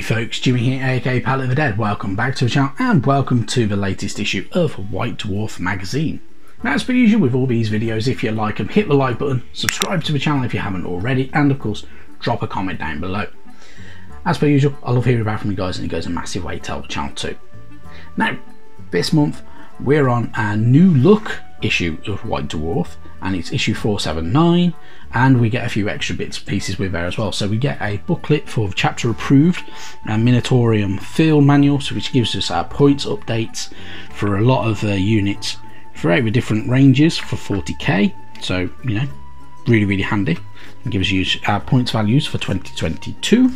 folks, Jimmy here, aka Palette of the Dead. Welcome back to the channel and welcome to the latest issue of White Dwarf magazine. Now, as per usual with all these videos, if you like them, hit the like button, subscribe to the channel if you haven't already, and of course drop a comment down below. As per usual, I love hearing back from you guys and it goes a massive way to help the channel too. Now, this month we're on a new look issue of White Dwarf, and it's issue 479, and we get a few extra bits and pieces with there as well. So we get a booklet for chapter approved, a Minotaurium field manual, so which gives us our points updates for a lot of units throughout the different ranges for 40k, so you know, really handy, and gives you our points values for 2022.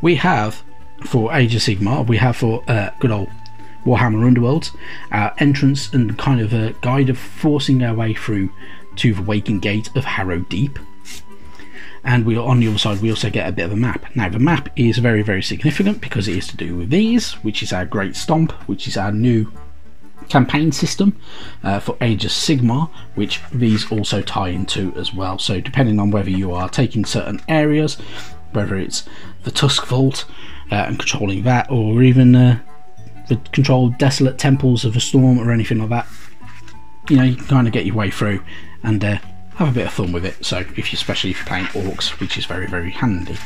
We have for Age of Sigmar, we have for good old Warhammer Underworlds, our entrance and kind of a guide of forcing our way through to the Waking Gate of Harrow Deep. And we are on the other side, we also get a bit of a map. Now the map is very significant because it is to do with these, which is our Great Stomp, which is our new campaign system for Age of Sigmar, which these also tie into as well. So depending on whether you are taking certain areas, whether it's the Tusk Vault and controlling that, or even the controlled desolate temples of a storm or anything like that, you know, you can kind of get your way through and have a bit of fun with it. So especially if you're playing orcs, which is very handy.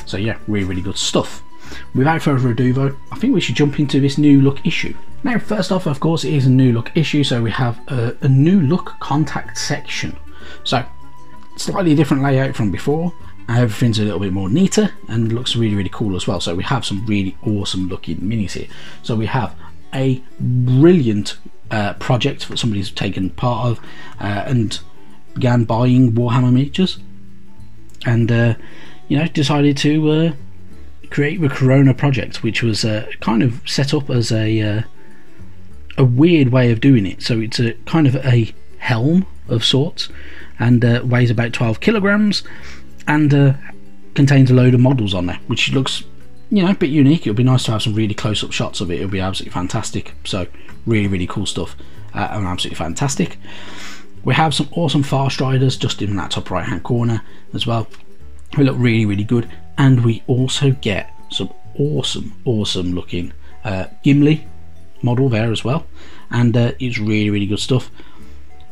So yeah, really good stuff. Without further ado though, I think we should jump into this new look issue. Now first off, of course, it is a new look issue, so we have a new look contact section. So slightly different layout from before. Everything's a little bit more neater and looks really cool as well. So we have some really awesome looking minis here. So we have a brilliant project that somebody's taken part of and began buying Warhammer miniatures, and you know, decided to create the Corona project, which was kind of set up as a weird way of doing it. So it's a kind of a helm of sorts, and weighs about 12 kilograms. And contains a load of models on there, which looks, you know, a bit unique. It'll be nice to have some really close-up shots of it. It'll be absolutely fantastic. So really cool stuff, and absolutely fantastic. We have some awesome Fast Riders just in that top right hand corner as well. They look really good, and we also get some awesome looking Gimli model there as well, and it's really good stuff.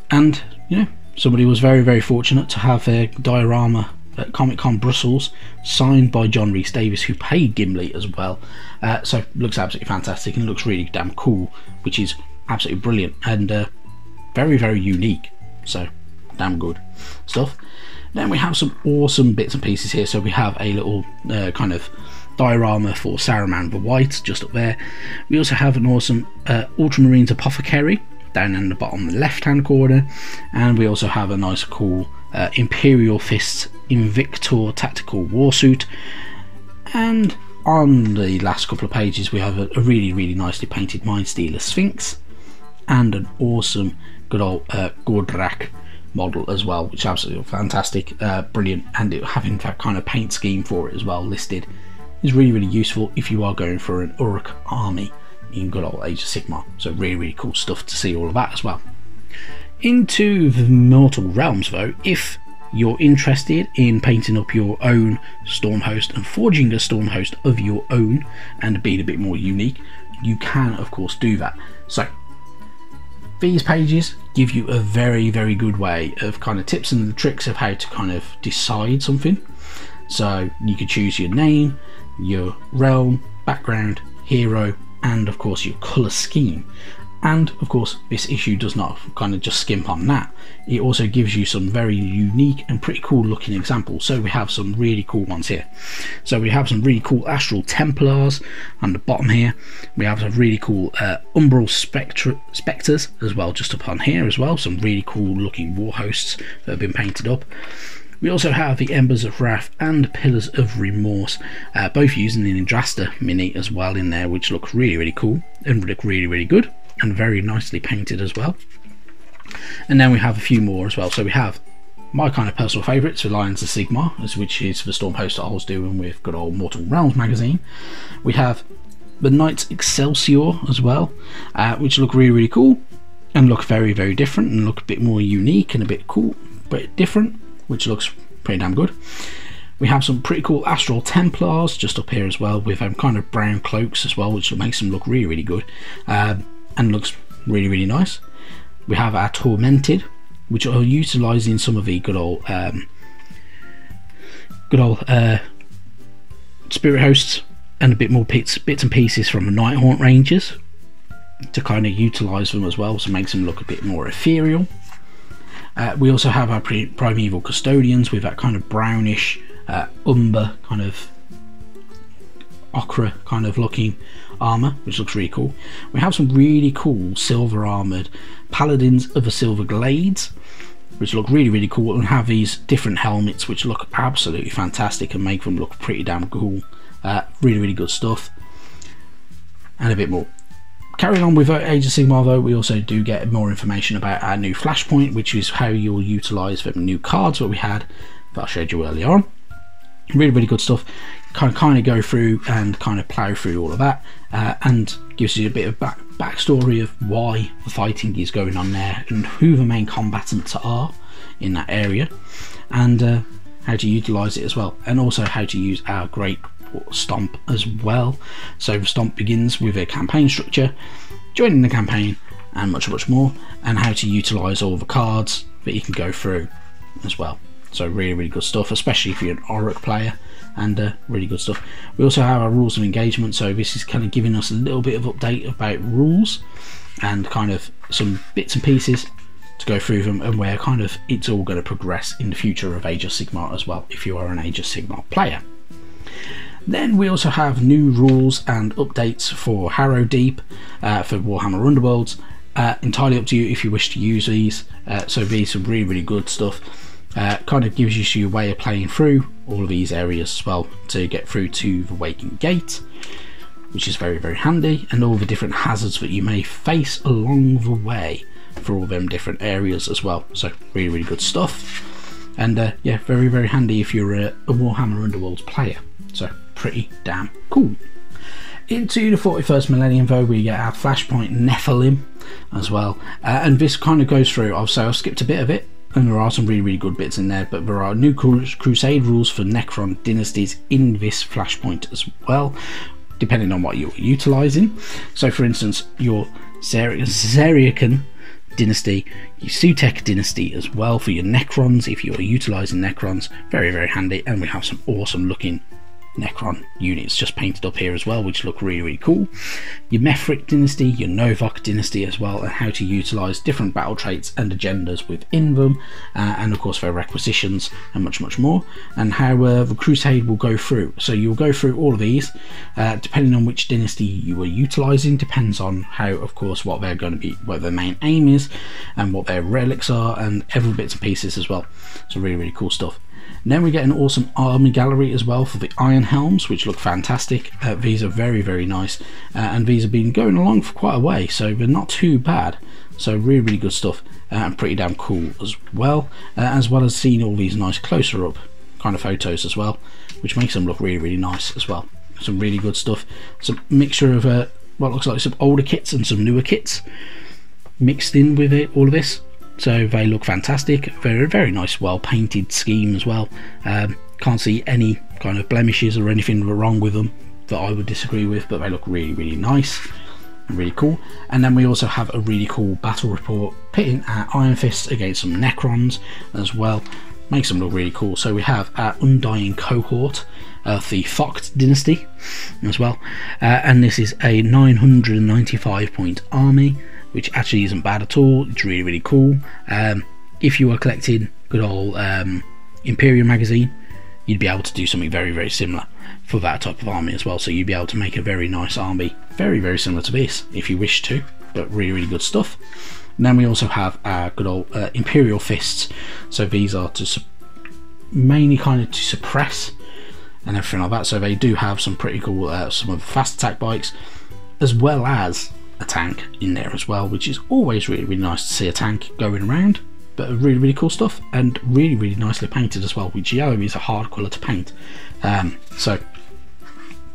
And you know, somebody was very fortunate to have a diorama at Comic-Con Brussels signed by John Rhys Davies, who played Gimli as well. So looks absolutely fantastic and looks really damn cool, which is absolutely brilliant and very unique. So damn good stuff. Then we have some awesome bits and pieces here. So we have a little kind of diorama for Saruman the White just up there. We also have an awesome Ultramarines Apothecary down in the bottom left hand corner, and we also have a nice cool Imperial Fists Invictor tactical warsuit. And on the last couple of pages we have a really nicely painted Mindstealer Sphinx and an awesome good old Gordrak model as well, which is absolutely fantastic, brilliant, and having that kind of paint scheme for it as well listed is really useful if you are going for an Uruk army in good old Age of Sigmar. So really cool stuff to see all of that as well. Into the Mortal Realms though, if you're interested in painting up your own Stormhost and forging a Stormhost of your own and being a bit more unique, you can of course do that. So these pages give you a very good way of kind of tips and tricks of how to kind of decide something. So you could choose your name, your realm, background, hero, and of course your colour scheme. And of course this issue does not kind of just skimp on that, it also gives you some very unique and pretty cool looking examples. So we have some really cool ones here. So we have some really cool Astral Templars on the bottom here. We have some really cool Umbral Spectres as well just up on here as well, some really cool looking war hosts that have been painted up. We also have the Embers of Wrath and Pillars of Remorse, both using the Indrasta mini as well in there, which look really cool and look really good and very nicely painted as well. And then we have a few more as well. So we have my kind of personal favourites, the Lions of Sigmar, which is the Stormhost that I was doing with good old Mortal Realms magazine. We have the Knights Excelsior as well, which look really cool and look very different and look a bit more unique and a bit cool but different, which looks pretty damn good. We have some pretty cool Astral Templars just up here as well, with kind of brown cloaks as well, which makes them look really, really good, and looks really, really nice. We have our Tormented, which are utilising some of the good old Spirit Hosts and a bit more bits and pieces from the Nighthaunt Rangers to kind of utilise them as well, so it makes them look a bit more ethereal. We also have our Primeval Custodians with that kind of brownish umber kind of ochre kind of looking armour, which looks really cool. We have some really cool silver armoured Paladins of the Silver Glades, which look really, really cool, and have these different helmets which look absolutely fantastic and make them look pretty damn cool. Really, really good stuff. And a bit more. Carrying on with Age of Sigmar though, we also do get more information about our new Flashpoint, which is how you'll utilise the new cards that we had that I showed you earlier on. Really, really good stuff. Kind of go through and kind of plough through all of that, and gives you a bit of backstory of why the fighting is going on there and who the main combatants are in that area, and how to utilise it as well, and also how to use our great Stomp as well. So the Stomp begins with a campaign structure, joining the campaign, and much, much more, and how to utilise all the cards that you can go through as well. So really, really good stuff, especially if you're an Auric player, and really good stuff. We also have our rules of engagement, so this is kind of giving us a little bit of update about rules and kind of some bits and pieces to go through them, and where kind of it's all going to progress in the future of Age of Sigmar as well, if you are an Age of Sigmar player. Then we also have new rules and updates for Harrow Deep, for Warhammer Underworlds. Entirely up to you if you wish to use these. So these are really, really good stuff. Kind of gives you a way of playing through all of these areas as well to get through to the Waking Gate, which is very, very handy, and all the different hazards that you may face along the way for all them different areas as well. So really, really good stuff, and yeah, very, very handy if you're a Warhammer Underworlds player. So pretty damn cool. Into the 41st millennium though, we get our Flashpoint Nephilim as well, and this kind of goes through, I've skipped a bit of it, and there are some really, really good bits in there, but there are new Crusade rules for Necron dynasties in this Flashpoint as well, depending on what you're utilising. So for instance, your Zeriakan dynasty, your Sutek dynasty as well for your Necrons, if you are utilising Necrons, very, very handy. And we have some awesome looking Necron units just painted up here as well, which look really, really cool. Your Mefric dynasty, your Novok dynasty as well, and how to utilise different battle traits and agendas within them, and of course their requisitions and much, much more, and how the Crusade will go through. So you'll go through all of these, depending on which dynasty you are utilising, depends on how, of course, what they're going to be, what their main aim is, and what their relics are, and every bits and pieces as well. So really, really cool stuff. And then we get an awesome army gallery as well for the Iron Helms, which look fantastic. These are very, very nice, and these have been going along for quite a way, so they're not too bad. So really, really good stuff, and pretty damn cool as well as seeing all these nice closer up kind of photos as well, which makes them look really, really nice as well. Some really good stuff. Some mixture of what looks like some older kits and some newer kits mixed in with it, all of this. So they look fantastic. Very, very nice, well painted scheme as well. Can't see any kind of blemishes or anything wrong with them that I would disagree with, but they look really, really nice and really cool. And then we also have a really cool battle report pitting our Iron Fists against some Necrons as well. Makes them look really cool. So we have our Undying cohort of the Fox dynasty as well, and this is a 995 point army, which actually isn't bad at all. It's really, really cool. If you are collecting good old Imperial magazine, you'd be able to do something very, very similar for that type of army as well. So you'd be able to make a very nice army, very, very similar to this if you wish to, but really, really good stuff. And then we also have our good old Imperial Fists. So these are to mainly kind of to suppress and everything like that. So they do have some pretty cool, some of the fast attack bikes, as well as a tank in there as well, which is always really, really nice to see a tank going around. But really, really cool stuff, and really, really nicely painted as well, which yellow is a hard colour to paint. So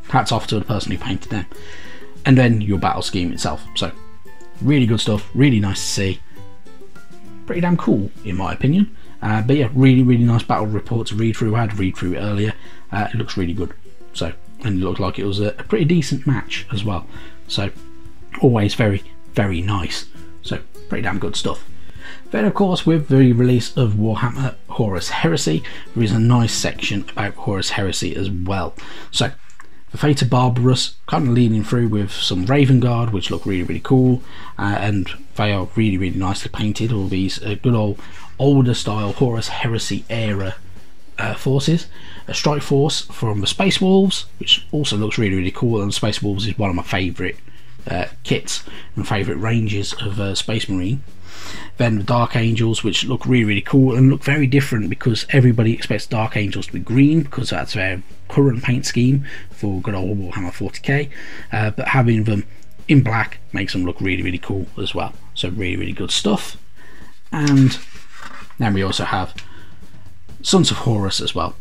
hats off to the person who painted them. And then your battle scheme itself. So really good stuff, really nice to see. Pretty damn cool in my opinion. But yeah, really nice battle report to read through. I had to read through it earlier. It looks really good. So, and it looked like it was a pretty decent match as well. So always very nice. So pretty damn good stuff. Then of course, with the release of Warhammer Horus Heresy, there is a nice section about Horus Heresy as well. So the Fate of Barbarous kind of leading through with some Raven Guard, which look really cool, and they are really nicely painted. All these good old older style Horus Heresy era forces. A Strike Force from the Space Wolves, which also looks really cool, and Space Wolves is one of my favourite kits and favourite ranges of Space Marine. Then the Dark Angels, which look really cool and look very different, because everybody expects Dark Angels to be green because that's their current paint scheme for good old Warhammer 40k, but having them in black makes them look really cool as well. So really good stuff. And then we also have Sons of Horus as well,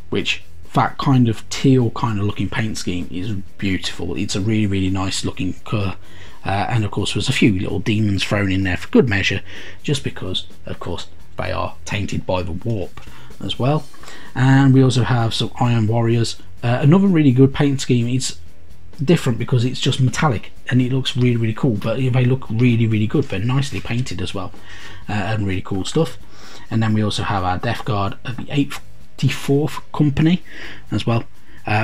which that kind of teal kind of looking paint scheme is beautiful. It's a really nice looking colour, and of course there's a few little demons thrown in there for good measure, just because of course they are tainted by the warp as well. And we also have some Iron Warriors, another really good paint scheme. It's different because it's just metallic and it looks really cool, but they look really good. They're nicely painted as well, and really cool stuff. And then we also have our Death Guard of the 84th Company as well,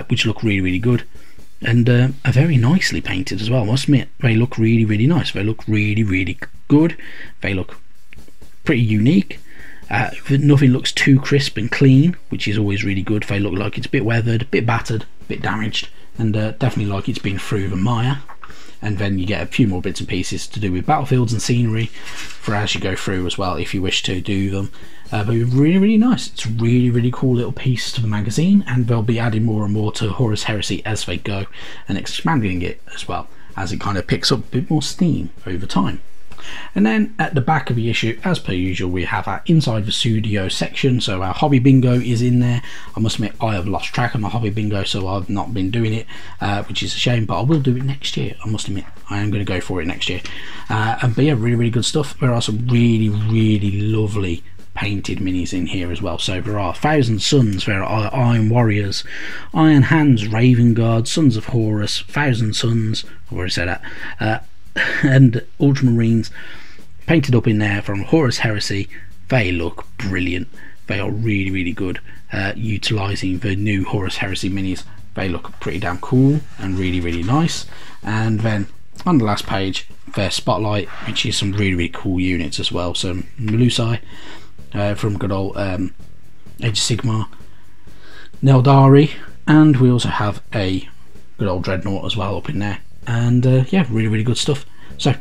which look really good, and are very nicely painted as well. I must admit, they look really nice. They look really good. They look pretty unique. Nothing looks too crisp and clean, which is always really good. They look like it's a bit weathered, a bit battered, a bit damaged, and definitely like it's been through the mire. And then you get a few more bits and pieces to do with battlefields and scenery for as you go through as well, if you wish to do them. But really nice. It's a really cool little piece to the magazine, and they'll be adding more and more to Horus Heresy as they go, and expanding it as well as it kind of picks up a bit more steam over time. And then at the back of the issue, as per usual, we have our Inside the Studio section. So our hobby bingo is in there. I must admit, I have lost track of my hobby bingo, so I've not been doing it, which is a shame, but I will do it next year. I must admit, I am going to go for it next year. But yeah, really good stuff. There are some really lovely painted minis in here as well. So there are Thousand Suns, there are Iron Warriors, Iron Hands, Raven Guard, Sons of Horus, Thousand Suns, I've already said that, and Ultramarines painted up in there from Horus Heresy. They look brilliant. They are really good, utilising the new Horus Heresy minis. They look pretty damn cool and really nice. And then on the last page, their Spotlight, which is some really cool units as well. Some Melusai from good old Age of Sigmar, Neldari, and we also have a good old Dreadnought as well up in there. And yeah, really good stuff. So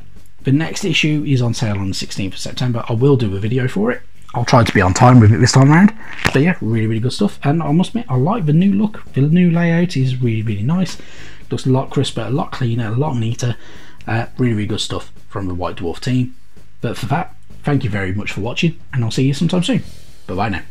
the next issue is on sale on the 16th of September. I will do a video for it. I'll try to be on time with it this time around. But yeah, really good stuff. And I must admit, I like the new look. The new layout is really nice. Looks a lot crisper, a lot cleaner, a lot neater. Really good stuff from the White Dwarf team. But for that, thank you very much for watching, and I'll see you sometime soon. Bye bye now.